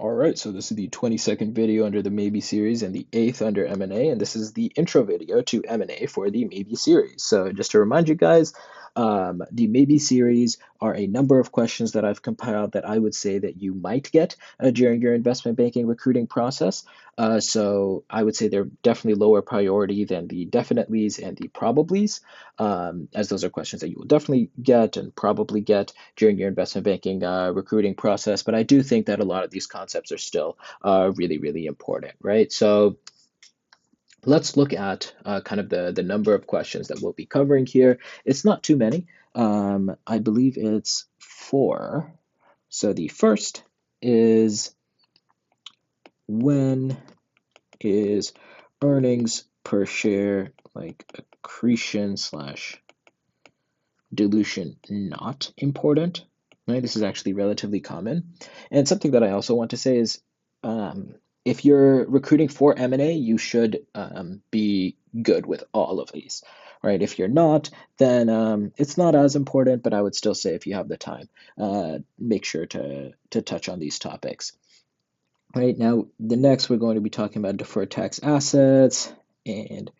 All right, so this is the 22nd video under the Maybe series and the 8th under M&A, and this is the intro video to M&A for the Maybe series. So just to remind you guys, the Maybe series are a number of questions that I've compiled that I would say that you might get during your investment banking recruiting process. So I would say they're definitely lower priority than the definitelys and the probablys, as those are questions that you will definitely get and probably get during your investment banking recruiting process. But I do think that a lot of these concepts are still really, really important, right? So let's look at kind of the number of questions that we'll be covering here. It's not too many. I believe it's 4. So the first is, when is earnings per share, like accretion slash dilution, not important? Right? This is actually relatively common. And something that I also want to say is, if you're recruiting for M&A, you should be good with all of these, right? If you're not, then it's not as important, but I would still say if you have the time, make sure to touch on these topics. Right now, the next we're going to be talking about deferred tax assets and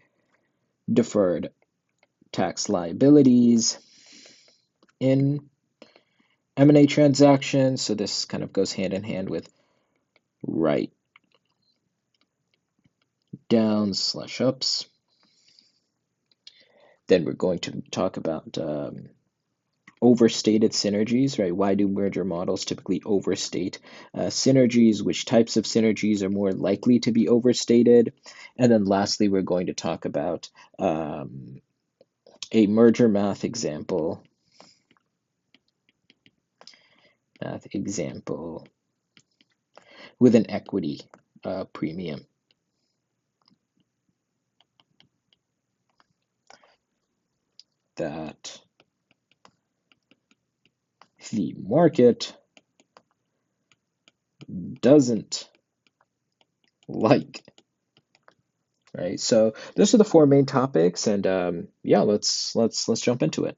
deferred tax liabilities in M&A transactions. So this kind of goes hand in hand with write downs slash ups. Then we're going to talk about overstated synergies, right? Why do merger models typically overstate synergies? Which types of synergies are more likely to be overstated? And then lastly, we're going to talk about a merger math example. With an equity premium. That the market doesn't like, right? So those are the 4 main topics, and yeah, let's jump into it.